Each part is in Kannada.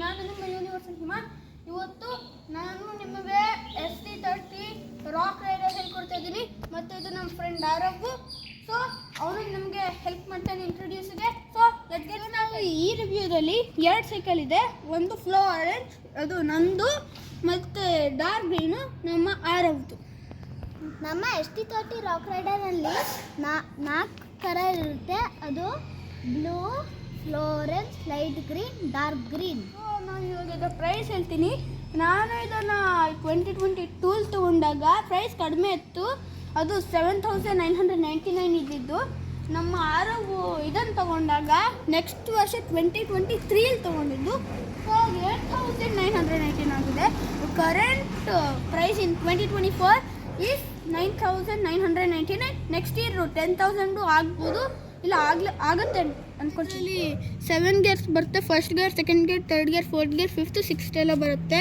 ನಾನು ನಿಮ್ಮ ಯೂನಿವರ್ಸಲ್ ಹಿಮ. ಇವತ್ತು ನಾನು ನಿಮಗೆ ST30 ರಾಕ್ ರೈಡರ್ ಹೇಳ್ಕೊಡ್ತಾ ಇದ್ದೀನಿ. ಮತ್ತು ಇದು ನಮ್ಮ ಫ್ರೆಂಡ್ ಆರವ್. ಸೊ ಅವನು ನಮಗೆ ಹೆಲ್ಪ್ ಮಾಡ್ತಾನೆ ಇಂಟ್ರೊಡ್ಯೂಸ್ಗೆ. ಸೊ ನಾವು ಈ ರಿವ್ಯೂದಲ್ಲಿ 2 ಸೈಕಲ್ ಇದೆ. ಒಂದು ಫ್ಲೋ ಆರೆಂಜ್, ಅದು ನಂದು, ಮತ್ತು ಡಾರ್ಕ್ ಗ್ರೀನು ನಮ್ಮ ಆರವ್ದು. ನಮ್ಮ ST30 ರಾಕ್ ರೈಡರಲ್ಲಿ 4 ಕಲರ್ ಇರುತ್ತೆ. ಅದು blue, Florence, light green, dark green. ನಾನು ಇವಾಗ ಇದರ ಪ್ರೈಸ್ ಹೇಳ್ತೀನಿ. ನಾನು ಇದನ್ನು 2022 ತೊಗೊಂಡಾಗ ಪ್ರೈಸ್ ಕಡಿಮೆ ಇತ್ತು. ಅದು 7,999 ಇದ್ದಿದ್ದು. ನಮ್ಮ ಆರವು ಇದನ್ನು ತೊಗೊಂಡಾಗ ನೆಕ್ಸ್ಟ್ ವರ್ಷ 2023 ತೊಗೊಂಡಿದ್ದು. ಸೊ 8,999 ಆಗಿದೆ. Current price in 2024 is 9,999. Next year 10,000 ಆಗ್ಬೋದು, ಇಲ್ಲ ಆಗುತ್ತೆ ಅಂದ್ಕೊಳ್ತೀನಿ. 7 ಗೇರ್ಸ್ ಬರುತ್ತೆ. First gear, second gear, third gear, fourth gear, 5th, 6th ಎಲ್ಲ ಬರುತ್ತೆ.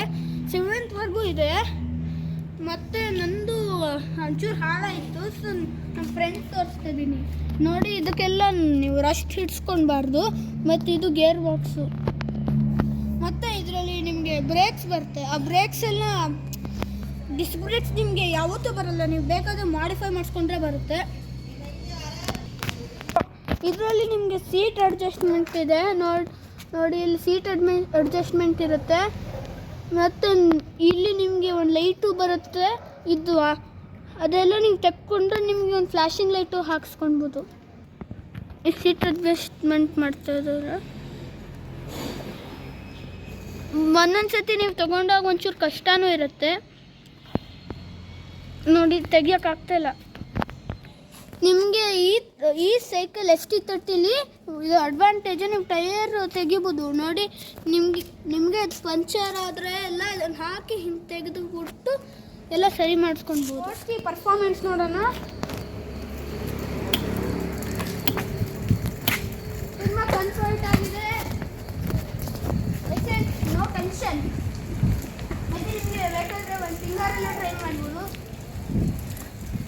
7th ಇದೆ. ಮತ್ತು ನಂದು ಒಂಚೂರು ಹಾಳಾಯಿತು. ಸೊ ನಮ್ಮ ಫ್ರೆಂಡ್ಸ್ ತೋರಿಸ್ತಿದ್ದೀನಿ ನೋಡಿ. ಇದಕ್ಕೆಲ್ಲ ನೀವು ರಸ್ಟ್ ಹಿಡ್ಸ್ಕೊಳ್ಬಾರ್ದು. ಮತ್ತು ಇದು ಗೇರ್ ಬಾಕ್ಸು. ಮತ್ತು ಇದರಲ್ಲಿ ನಿಮಗೆ ಬ್ರೇಕ್ಸ್ ಬರುತ್ತೆ. ಆ ಬ್ರೇಕ್ಸ್ ಎಲ್ಲ ಡಿಸ್ಕ್ ಬ್ರೇಕ್ಸ್ ನಿಮಗೆ ಯಾವತ್ತೂ ಬರಲ್ಲ, ನೀವು ಬೇಕಾದರೆ ಮಾಡಿಫೈ ಮಾಡಿಸ್ಕೊಂಡ್ರೆ ಬರುತ್ತೆ. ಇದರಲ್ಲಿ ನಿಮಗೆ ಸೀಟ್ ಅಡ್ಜಸ್ಟ್ಮೆಂಟ್ ಇದೆ. ನೋಡಿ ಇಲ್ಲಿ ಸೀಟ್ ಅಡ್ಜಸ್ಟ್ಮೆಂಟ್ ಇರುತ್ತೆ. ಮತ್ತು ಇಲ್ಲಿ ನಿಮಗೆ ಒಂದು ಲೈಟು ಬರುತ್ತೆ. ಇದು ಅದೆಲ್ಲ ನೀವು ತೆಕ್ಕೊಂಡ್ರೆ ನಿಮಗೆ ಒಂದು ಫ್ಲ್ಯಾಶಿಂಗ್ ಲೈಟು ಹಾಕ್ಸ್ಕೊಳ್ಬೋದು. ಈ ಸೀಟ್ ಅಡ್ಜಸ್ಟ್ಮೆಂಟ್ ಮಾಡ್ತಾ ಇದ್ದಾರೆ. ಒಂದೊಂದು ಸತಿ ನೀವು ತೊಗೊಂಡಾಗ ಒಂಚೂರು ಕಷ್ಟನೂ ಇರುತ್ತೆ ನೋಡಿ, ತೆಗಿಯೋಕ್ಕಾಗ್ತಾಯಿಲ್ಲ. ನಿಮಗೆ ಈ ಸೈಕಲ್ ST30ಲಿ ಇದು ಅಡ್ವಾಂಟೇಜ್, ನೀವು ಟೈರ್ ತೆಗಿಬೋದು ನೋಡಿ. ನಿಮಗೆ ಅದು ಪಂಚರ್ ಆದರೆ ಎಲ್ಲ ಇದನ್ನು ಹಾಕಿ ಹಿಂಗೆ ತೆಗೆದುಬಿಟ್ಟು ಎಲ್ಲ ಸರಿ ಮಾಡಿಸ್ಕೊಳ್ಬೋದು. ಈ ಪರ್ಫಾರ್ಮೆನ್ಸ್ ನೋಡೋಣ. ತುಂಬ ಕಂಫರ್ಟ್ ಆಗಿದೆ, ನೋ ಟೆನ್ಷನ್. ಮತ್ತು ನಿಮಗೆ ಬೇಕಾದರೆ ಒಂದು ಫಿಂಗರೆಲ್ಲ ಟ್ರೈ ಮಾಡ್ಬೋದು.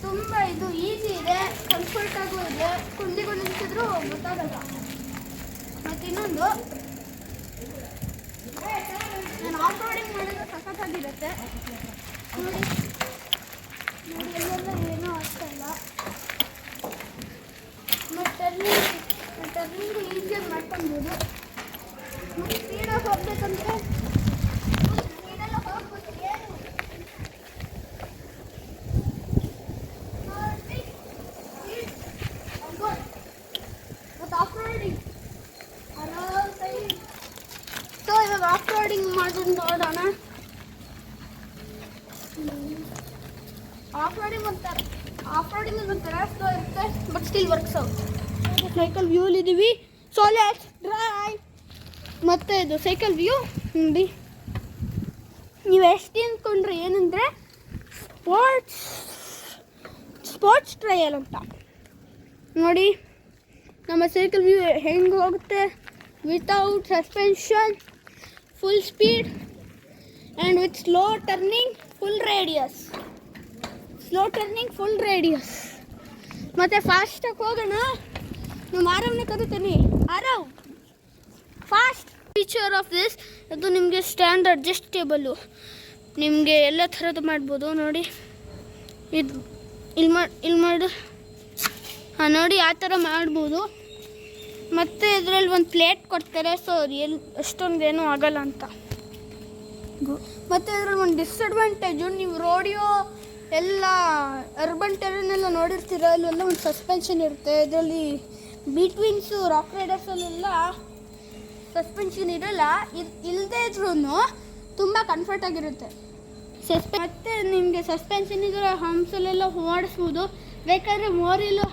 ತುಂಬ ಇದು ಈಸಿ ಇದೆ, ಕಂಫರ್ಟಾಗೂ ಇದೆ. ಕುಂದಿಗೂ ನಿಂತಿದ್ರು ಗೊತ್ತಾಗಲ್ಲ. ಮತ್ತು ಇನ್ನೊಂದು, ನಾನು ಆಫ್ ರೋಡಿಂಗ್ ಮಾಡಿದ್ರೆ ಸಖತ್ತಾಗಿರುತ್ತೆ ನೋಡಿ. ಎಲ್ಲೆಲ್ಲ ಏನೂ ಆಗ್ತಾ ಇಲ್ಲ. ಮತ್ತು ಟರ್ನಿಂಗು ಈಸಿಯಾಗಿ ಮಾಡ್ಕೊಳ್ಬೋದು. ಮತ್ತು ಸ್ಪೀಡಾಗಿ ಹೋಗ್ಬೇಕಂದ್ರೆ ಸ್ಪೀಡೆಲ್ಲ ಹೋಗ್ಬೋದು. ಏನು ಆಫ್ ರೋಡಿಂಗ್ ಸೊ ಇವಾಗ ಆಫ್ ರೋಡಿಂಗ್ ಮಾಡೋದು ನೋಡೋಣ. ಆಫ್ ರೋಡಿಂಗ್ ಒಂಥರ ಸ್ಲೋ ಇರುತ್ತೆ, but still works out. Cycle ವ್ಯೂಲಿದ್ದೀವಿ. So let's drive. ಮತ್ತು ಇದು ಸೈಕಲ್ ವ್ಯೂ ನೋಡಿ. ನೀವು ಎಷ್ಟು ಅಂದ್ಕೊಂಡ್ರೆ ಏನಂದರೆ ಸ್ಪೋರ್ಟ್ಸ್ ಟ್ರಯಲ್ ಅಂತ ನೋಡಿ. ನಮ್ಮ ಸೈಕಲ್ ವ್ಯೂ ಹೆಂಗೆ ಹೋಗುತ್ತೆ, without suspension, full speed and with slow turning, full radius. ಮತ್ತು ಫಾಸ್ಟಾಗಿ ಹೋಗೋಣ. ನಮ್ಮ ಆರವ್ನೇ ಕರಿತೀನಿ. Aarav, fast. Feature of this, ಅದು ನಿಮಗೆ ಸ್ಟ್ಯಾಂಡ್ ಅಡ್ಜಸ್ಟೇಬಲ್ಲು, ನಿಮಗೆ ಎಲ್ಲ ಥರದ್ದು ಮಾಡ್ಬೋದು ನೋಡಿ. ಇದು ಇಲ್ಲಿ ಮಾಡು. ಹಾಂ ನೋಡಿ, ಆ ಥರ ಮಾಡ್ಬೋದು. ಮತ್ತು ಇದರಲ್ಲಿ ಒಂದು ಪ್ಲೇಟ್ ಕೊಡ್ತಾರೆ. ಸೊ ಅಷ್ಟೊಂದು ಏನೂ ಆಗಲ್ಲ ಅಂತ. ಮತ್ತು ಇದರಲ್ಲಿ ಒಂದು ಡಿಸ್ಅಡ್ವಾಂಟೇಜು, ನೀವು ರೋಡಿಯೋ ಎಲ್ಲ ಅರ್ಬನ್ ಟೆರನೆಲ್ಲ ನೋಡಿರ್ತೀರ, ಅಲ್ಲೆಲ್ಲ ಒಂದು ಸಸ್ಪೆನ್ಷನ್ ಇರುತ್ತೆ. ಇದರಲ್ಲಿ ಬಿಟ್ವೀನ್ಸು ರಾಕ್ ರೈಡರ್ಸಲ್ಲೆಲ್ಲ ಸಸ್ಪೆನ್ಷನ್ ಇರೋಲ್ಲ. ಇಲ್ಲದೇ ಇದ್ರೂ ತುಂಬ ಕಂಫರ್ಟಾಗಿರುತ್ತೆ. ಮತ್ತು ನಿಮಗೆ ಸಸ್ಪೆನ್ಷನ್ ಇದ್ರೆ ಹಂಸಲ್ಲೆಲ್ಲ ಓಡಿಸ್ಬೋದು. ಬೇಕಾದರೆ ಮೋರಿಲು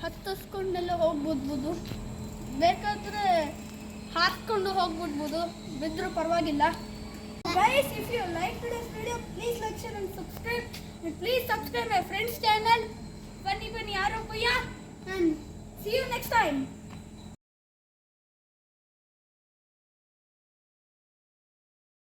ಹತ್ತಿಸ್ಕೊಂಡೆಲ್ಲ ಹೋಗ್ಬಿಡ್ಬೋದು, ಬೇಕಾದರೆ ಹಾಕ್ಕೊಂಡು ಹೋಗ್ಬಿಡ್ಬೋದು, ಬಿದ್ದರೂ ಪರವಾಗಿಲ್ಲ. Guys, if you like today's video, please like, share and subscribe. And please subscribe my friend's channel, Funny Arav Bhaiya. And see you next time.